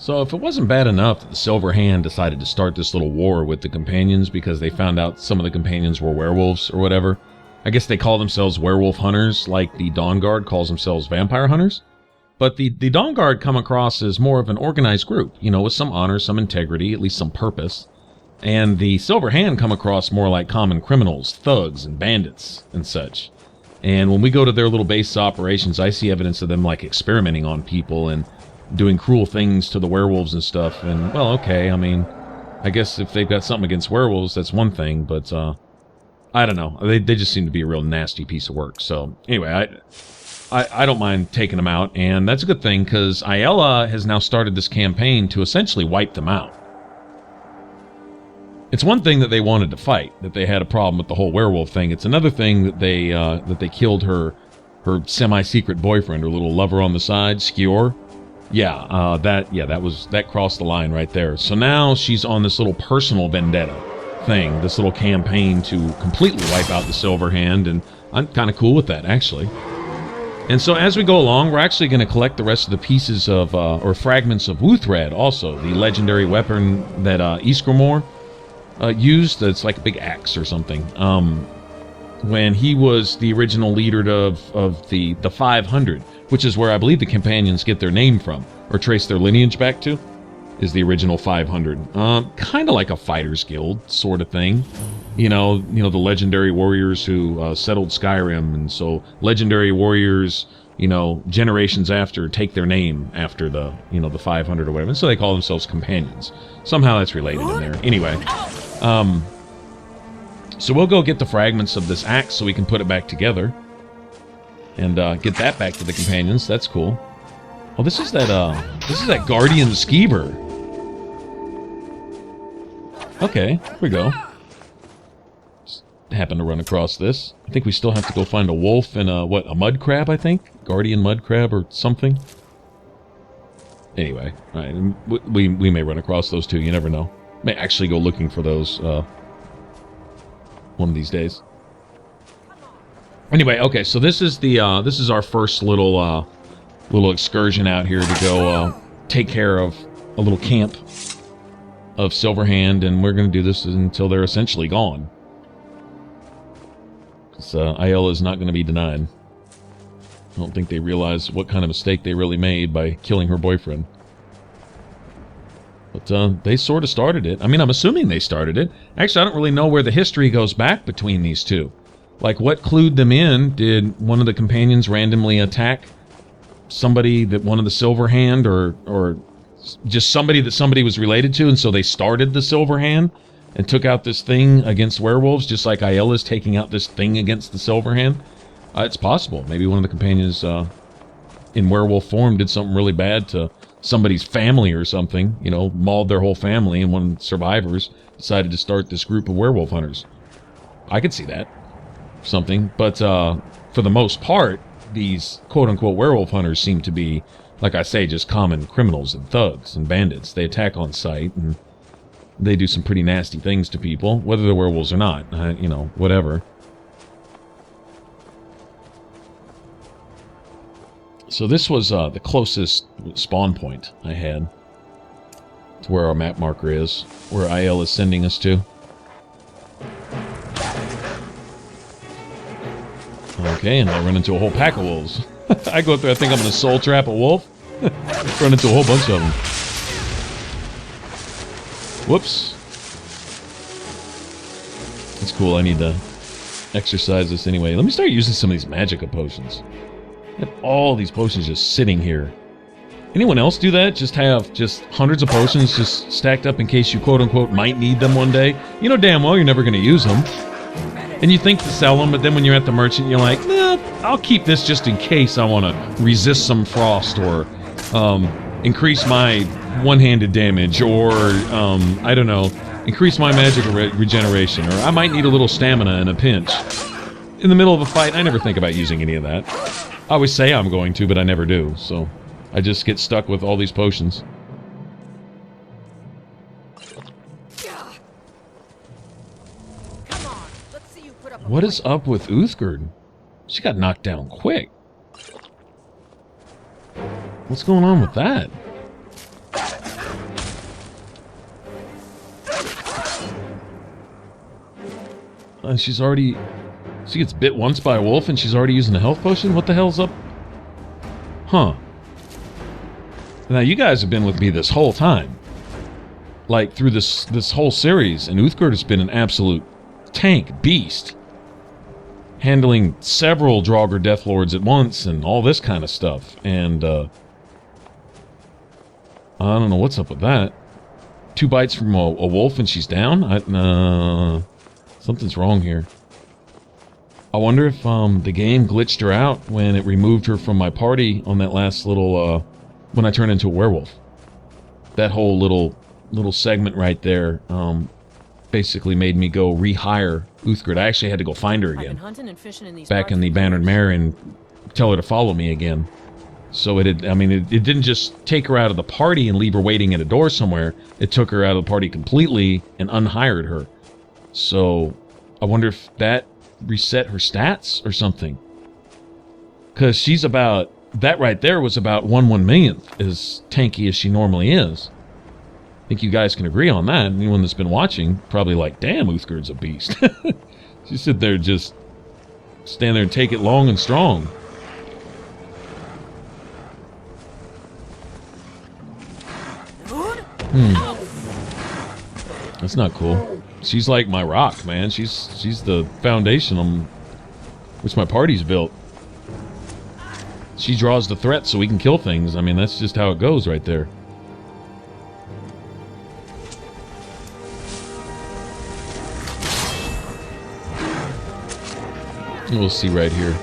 So if it wasn't bad enough that the Silver Hand decided to start this little war with the companions because they found out some of the companions were werewolves or whatever, I guess they call themselves werewolf hunters like the Dawn Guard calls themselves vampire hunters. But the Dawn Guard come across as more of an organized group, you know, with some honor, some integrity, at least some purpose. And the Silver Hand come across more like common criminals, thugs, and bandits, and such. And when we go to their little base operations, I see evidence of them, like, experimenting on people and doing cruel things to the werewolves and stuff. And, well, okay, I mean, I guess if they've got something against werewolves, that's one thing, but, I don't know. They just seem to be a real nasty piece of work. So, anyway, I don't mind taking them out, and that's a good thing, because Ayala has now started this campaign to essentially wipe them out. It's one thing that they wanted to fight, that they had a problem with the whole werewolf thing. It's another thing that they killed her semi-secret boyfriend, her little lover on the side, Skior. Yeah, that crossed the line right there. So now she's on this little personal vendetta thing, this little campaign to completely wipe out the Silver Hand, and I'm kind of cool with that, actually. And so as we go along, we're actually going to collect the rest of the pieces of, or fragments of Wuuthrad also, the legendary weapon that Ysgramor used. It's like a big axe or something. When he was the original leader of the 500, which is where I believe the companions get their name from, or trace their lineage back to, is the original 500. Kind of like a fighter's guild sort of thing. You know the legendary warriors who settled Skyrim, and so legendary warriors, generations after take their name after the 500 or whatever, and so they call themselves companions. Somehow that's related in there. Anyway, so we'll go get the fragments of this axe so we can put it back together and get that back to the companions. That's cool. Oh, this is that Guardian Skeever. Okay, here we go. Happen to run across this. I think we still have to go find a wolf and a mud crab, I think? Guardian mud crab or something. Anyway, right, we may run across those too, you never know. May actually go looking for those one of these days. Anyway, okay, so this is our first little excursion out here to go take care of a little camp of Silver Hand, and we're going to do this until they're essentially gone. Ayala is not going to be denied. I don't think they realize what kind of mistake they really made by killing her boyfriend. But they sort of started it. I mean, I'm assuming they started it. Actually, I don't really know where the history goes back between these two. Like, what clued them in? Did one of the companions randomly attack somebody that wanted the Silver Hand, or just somebody that somebody was related to, and so they started the Silver Hand? And took out this thing against werewolves, just like Ayala's taking out this thing against the Silver Hand? It's possible. Maybe one of the companions in werewolf form did something really bad to somebody's family or something, mauled their whole family, and one of the survivors decided to start this group of werewolf hunters. I could see that. Something. But for the most part, these quote-unquote werewolf hunters seem to be, like I say, just common criminals and thugs and bandits. They attack on sight, and they do some pretty nasty things to people, whether they're werewolves or not, whatever. So this was the closest spawn point I had to where our map marker is, where IL is sending us to. Okay, and I run into a whole pack of wolves. I go through, I think I'm going to soul trap a wolf. Run into a whole bunch of them. Whoops. That's cool. I need to exercise this anyway. Let me start using some of these magica potions. I have all these potions just sitting here. Anyone else do that? Just have hundreds of potions just stacked up in case you quote-unquote might need them one day? You know damn well you're never going to use them. And you think to sell them, but then when you're at the merchant, you're like, nah, I'll keep this just in case I want to resist some frost or increase my one-handed damage, or I don't know, increase my magic regeneration, or I might need a little stamina in a pinch. In the middle of a fight, I never think about using any of that. I always say I'm going to, but I never do, so I just get stuck with all these potions. What is up with Wuuthrad? She got knocked down quick. What's going on with that? She's already... She gets bit once by a wolf and she's already using a health potion? What the hell's up? Huh. Now, you guys have been with me this whole time. Like, through this whole series, and Wuuthrad has been an absolute tank beast. Handling several Draugr Deathlords at once and all this kind of stuff. And, I don't know what's up with that. 2 bites from a wolf and she's down? Something's wrong here. I wonder if the game glitched her out when it removed her from my party on that last little, when I turned into a werewolf. That whole little segment right there basically made me go rehire Wuuthrad. I actually had to go find her again. Back in the Bannered Mare and tell her to follow me again. So it didn't just take her out of the party and leave her waiting at a door somewhere. It took her out of the party completely and unhired her. So I wonder if that reset her stats or something. Because she's about... That right there was about 1/1,000,000th as tanky as she normally is. I think you guys can agree on that. Anyone that's been watching probably like, damn, Wuuthrad's a beast. She sit there just stand there and take it long and strong. That's not cool. She's like my rock, man. She's the foundation on which my party's built. She draws the threat so we can kill things. I mean, that's just how it goes right there. We'll see right here.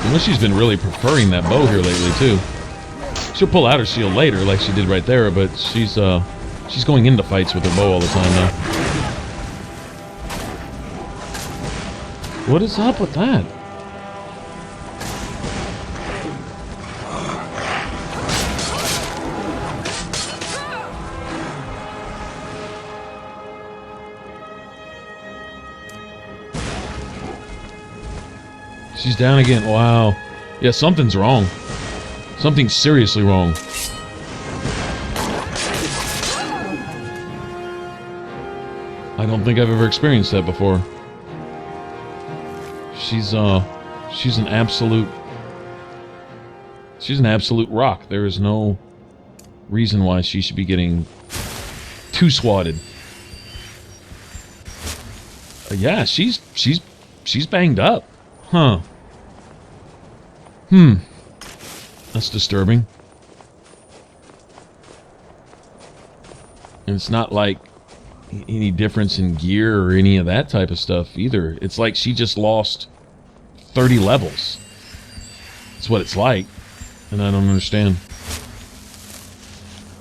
I know she's been really preferring that bow here lately, too. She'll pull out her shield later, like she did right there, but she's going into fights with her bow all the time now. What is up with that? She's down again. Wow. Yeah, something's wrong. Something's seriously wrong. I don't think I've ever experienced that before. She's an absolute rock. There is no reason why she should be getting too swatted. Yeah, she's banged up. Huh. That's disturbing. And it's not like any difference in gear or any of that type of stuff either. It's like she just lost 30 levels. That's what it's like. And I don't understand.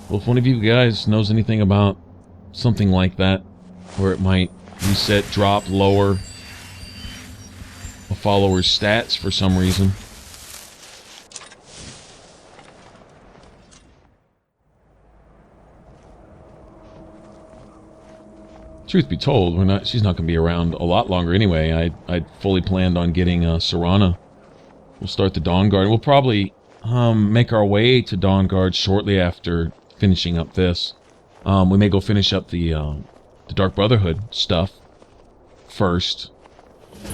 Well, if one of you guys knows anything about something like that, where it might reset, drop, lower a follower's stats for some reason. Truth be told, she's not going to be around a lot longer anyway. I fully planned on getting Serana. We'll start the Dawnguard. We'll probably make our way to Dawnguard shortly after finishing up this. We may go finish up the Dark Brotherhood stuff first.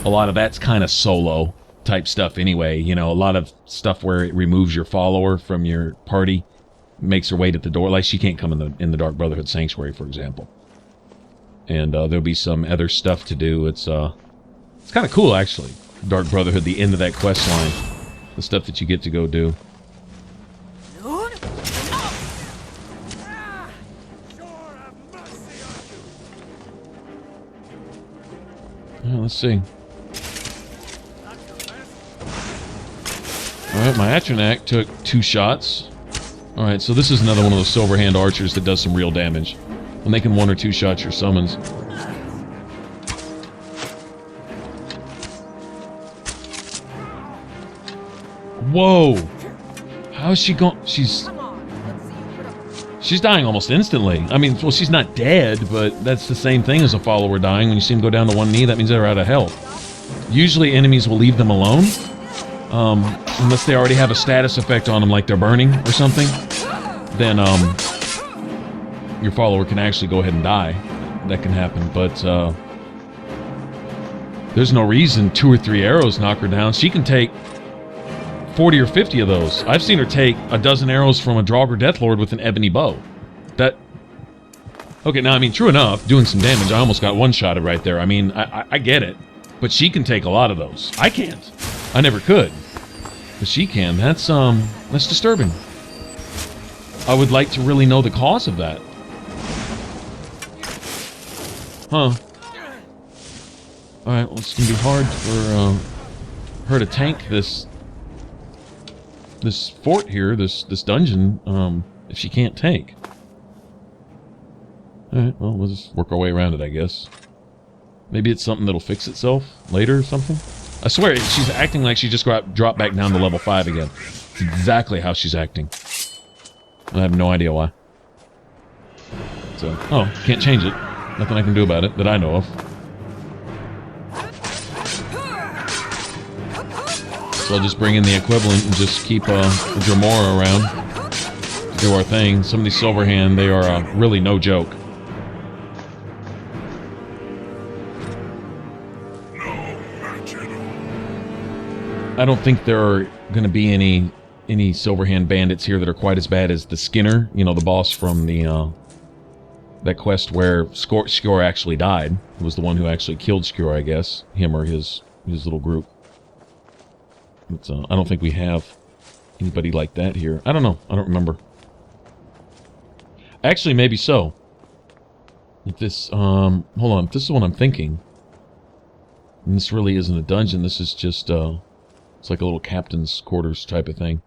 A lot of that's kind of solo type stuff anyway. You know, a lot of stuff where it removes your follower from your party, makes her wait at the door. Like she can't come in the Dark Brotherhood Sanctuary, for example. And there'll be some other stuff to do. It's kind of cool, actually. Dark Brotherhood, the end of that quest line. The stuff that you get to go do. Yeah, let's see. Alright, my Atronak took 2 shots. Alright, so this is another one of those Silverhand archers that does some real damage. When they can 1 or 2 shot your summons. Whoa! How is she going? She's dying almost instantly. I mean, well, she's not dead, but that's the same thing as a follower dying. When you see them go down to 1 knee, that means they're out of health. Usually enemies will leave them alone. Unless they already have a status effect on them, like they're burning or something. Then, your follower can actually go ahead and die. That can happen, but there's no reason 2 or 3 arrows knock her down. She can take 40 or 50 of those. I've seen her take a dozen arrows from a Draugr Deathlord with an ebony bow. That... Okay, now, I mean, true enough, doing some damage, I almost got one-shotted right there. I mean, I get it. But she can take a lot of those. I can't. I never could. But she can. That's disturbing. I would like to really know the cause of that. Huh. Alright, well, it's gonna be hard for her to tank this fort here, this dungeon, if she can't tank. Alright, well, we'll just work our way around it, I guess. Maybe it's something that'll fix itself later or something? I swear, she's acting like she just dropped back down to level 5 again. It's exactly how she's acting. I have no idea why. So, oh, can't change it. Nothing I can do about it that I know of. So I'll just bring in the equivalent and just keep Dremora around to do our thing. Some of these Silverhand, they are really no joke. I don't think there are going to be any Silverhand bandits here that are quite as bad as the Skinner, you know, the boss from the that quest where Skjor actually died. It was the one who actually killed Skjor, I guess. Him or his little group. But, I don't think we have anybody like that here. I don't know. I don't remember. Actually, maybe so. If this, hold on. If this is what I'm thinking. And this really isn't a dungeon. This is just, it's like a little captain's quarters type of thing.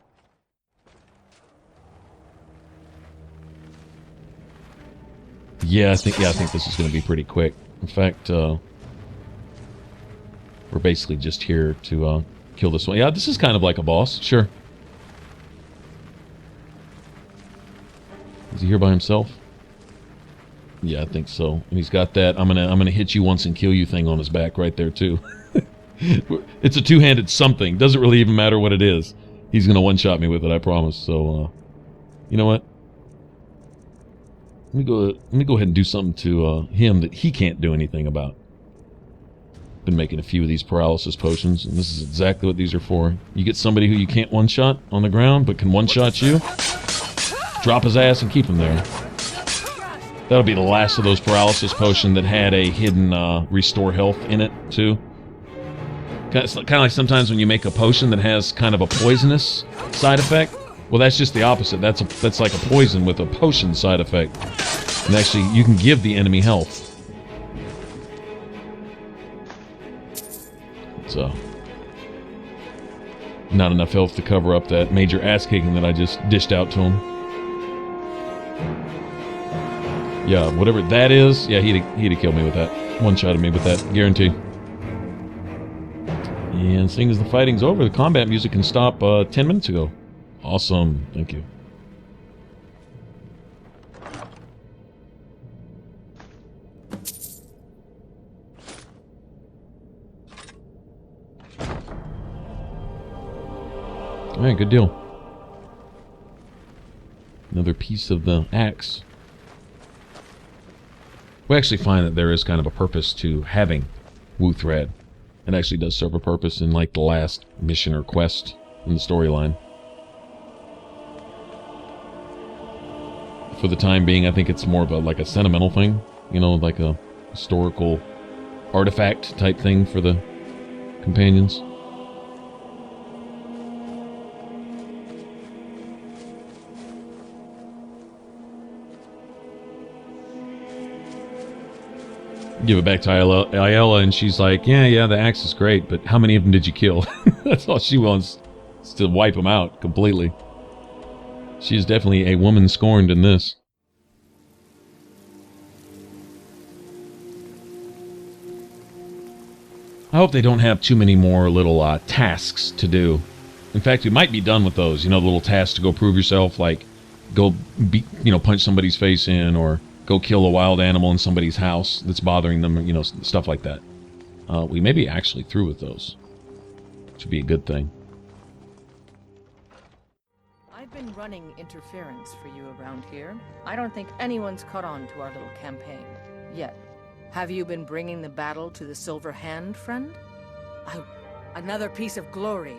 Yeah, I think this is going to be pretty quick. In fact, we're basically just here to kill this one. Yeah, this is kind of like a boss. Sure. Is he here by himself? Yeah, I think so. And he's got that I'm gonna hit you once and kill you thing on his back right there too. It's a two-handed something. Doesn't really even matter what it is. He's gonna one-shot me with it, I promise. So, you know what? Let me go ahead and do something to him that he can't do anything about. Been making a few of these paralysis potions, and this is exactly what these are for. You get somebody who you can't one-shot on the ground, but can one-shot you. Drop his ass and keep him there. That'll be the last of those paralysis potions that had a hidden restore health in it, too. Kind of like sometimes when you make a potion that has kind of a poisonous side effect. Well, that's just the opposite. That's like a poison with a potion side effect. And actually, you can give the enemy health. So, not enough health to cover up that major ass-kicking that I just dished out to him. Yeah, whatever that is, yeah, he'd have killed me with that. One-shotted me with that, guaranteed. And seeing as the fighting's over, the combat music can stop 10 minutes ago. Awesome, thank you. Alright, good deal. Another piece of the axe. We actually find that there is kind of a purpose to having Wuuthrad. It actually does serve a purpose in like the last mission or quest in the storyline. For the time being, I think it's more of like a sentimental thing, you know, like a historical artifact type thing for the companions. Give it back to Ayala, and she's like, yeah, the axe is great, but how many of them did you kill? That's all she wants, is to wipe them out completely. She is definitely a woman scorned in this. I hope they don't have too many more little tasks to do. In fact, we might be done with those, you know, the little tasks to go prove yourself, like go punch somebody's face in, or go kill a wild animal in somebody's house that's bothering them, you know, stuff like that. We may be actually through with those, which would be a good thing. I've been running interference for you around here. I don't think anyone's caught on to our little campaign yet. Have you been bringing the battle to the Silver Hand, friend? Oh, another piece of glory.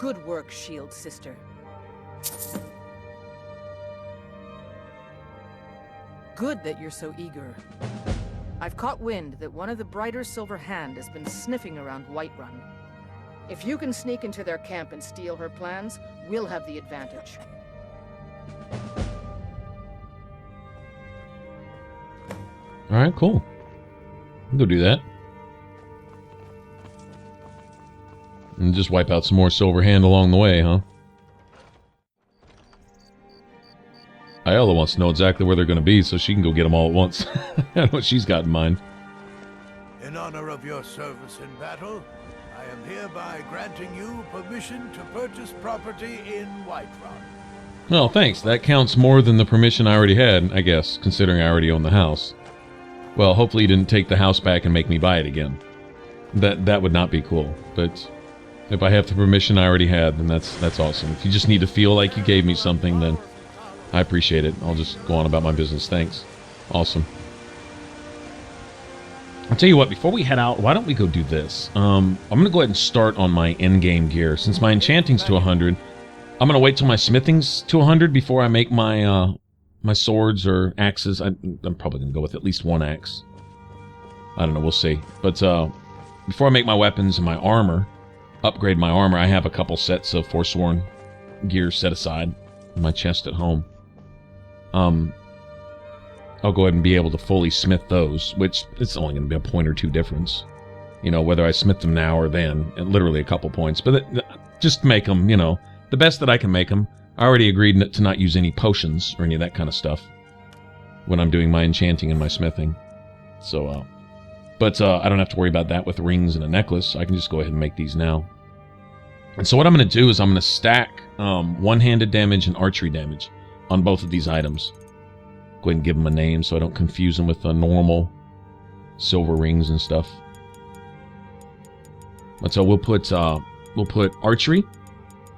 Good work, Shield Sister. Good that you're so eager. I've caught wind that one of the brighter Silver Hand has been sniffing around Whiterun. If you can sneak into their camp and steal her plans, we'll have the advantage. Alright, cool. I'll go do that. And just wipe out some more Silver Hand along the way, huh? Ayala wants to know exactly where they're going to be so she can go get them all at once. I know what she's got in mind. In honor of your service in battle, I am hereby granting you permission to purchase property in Whiterun. Well, thanks. That counts more than the permission I already had, I guess, considering I already own the house. Well, hopefully you didn't take the house back and make me buy it again. That would not be cool, but if I have the permission I already had, then that's awesome. If you just need to feel like you gave me something, then I appreciate it. I'll just go on about my business. Thanks. Awesome. I'll tell you what, before we head out, why don't we go do this? I'm going to go ahead and start on my endgame gear. Since my enchanting's to 100, I'm going to wait till my smithing's to 100 before I make my my swords or axes. I'm probably going to go with at least one axe. I don't know, we'll see. But before I make my weapons and my armor, upgrade my armor, I have a couple sets of Forsworn gear set aside in my chest at home. I'll go ahead and be able to fully smith those, which it's only going to be a point or two difference. You know, whether I smith them now or then, literally a couple points. But just make them, you know, the best that I can make them. I already agreed to not use any potions or any of that kind of stuff when I'm doing my enchanting and my smithing. So, but I don't have to worry about that with rings and a necklace. I can just go ahead and make these now. And so what I'm going to do is I'm going to stack one-handed damage and archery damage on both of these items. Go ahead and give them a name so I don't confuse them with the normal silver rings and stuff. But so we'll put archery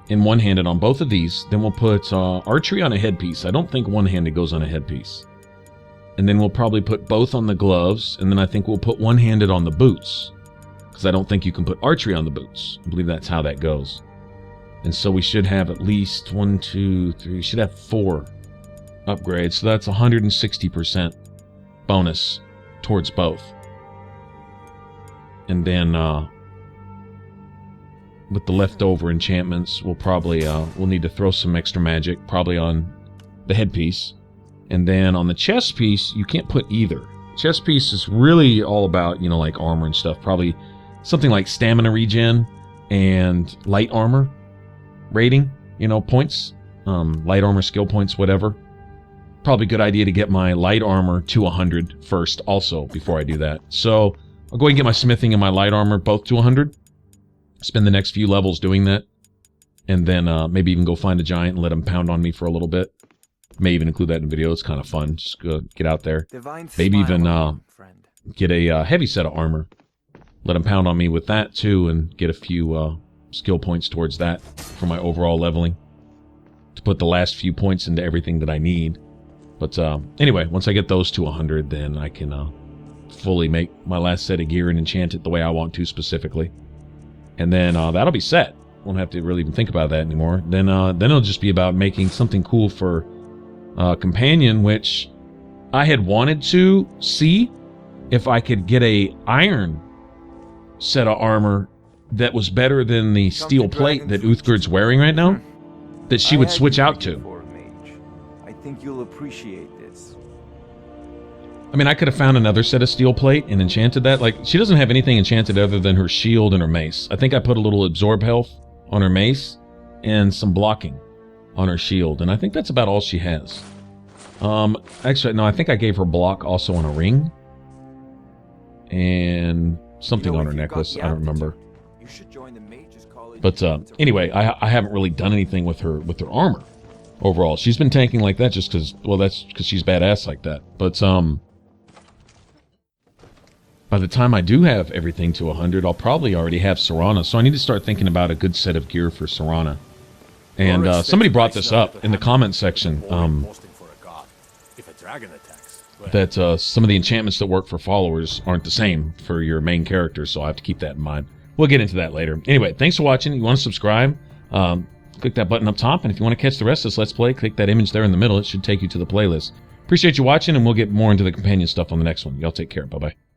in one-handed on both of these. Then we'll put archery on a headpiece. I don't think one-handed goes on a headpiece. And then we'll probably put both on the gloves. And then I think we'll put one-handed on the boots, because I don't think you can put archery on the boots. I believe that's how that goes. And so we should have at least 1, 2, 3. We should have 4 upgrades. So that's 160% bonus towards both. And then with the leftover enchantments, we'll probably we'll need to throw some extra magic, probably on the headpiece. And then on the chest piece, you can't put either. Chest piece is really all about, you know, like armor and stuff. Probably something like stamina regen and light armor rating, you know, points. Light armor skill points, whatever. Probably a good idea to get my light armor to 100 first also before I do that. So I'll go ahead and get my smithing and my light armor both to 100. Spend the next few levels doing that. And then maybe even go find a giant and let him pound on me for a little bit. May even include that in the video. It's kind of fun. Just go get out there. Maybe even get a heavy set of armor. Let him pound on me with that too, and get a few skill points towards that for my overall leveling. To put the last few points into everything that I need. But anyway, once I get those to 100, then I can fully make my last set of gear and enchant it the way I want to specifically. And then that'll be set. Won't have to really even think about that anymore. Then it'll just be about making something cool for companion, which I had wanted to see if I could get a iron set of armor that was better than the steel plate that Wuuthrad's wearing right now, that she would switch out to. I think you'll appreciate this. I mean, I could have found another set of steel plate and enchanted that. Like, she doesn't have anything enchanted other than her shield and her mace. I think I put a little absorb health on her mace and some blocking on her shield, and I think that's about all she has. Actually, no, I think I gave her block also on a ring and something on her necklace. I don't remember. You should join the Mages College. But anyway, I haven't really done anything with her armor overall. She's been tanking like that just because, well, that's because she's badass like that. But by the time I do have everything to 100, I'll probably already have Serana. So I need to start thinking about a good set of gear for Serana. And somebody brought this up in the comment section, that some of the enchantments that work for followers aren't the same for your main characters, so I have to keep that in mind. We'll get into that later. Anyway, thanks for watching. You want to subscribe, click that button up top, and if you want to catch the rest of this Let's Play, click that image there in the middle. It should take you to the playlist. Appreciate you watching, and we'll get more into the companion stuff on the next one. Y'all take care. Bye-bye.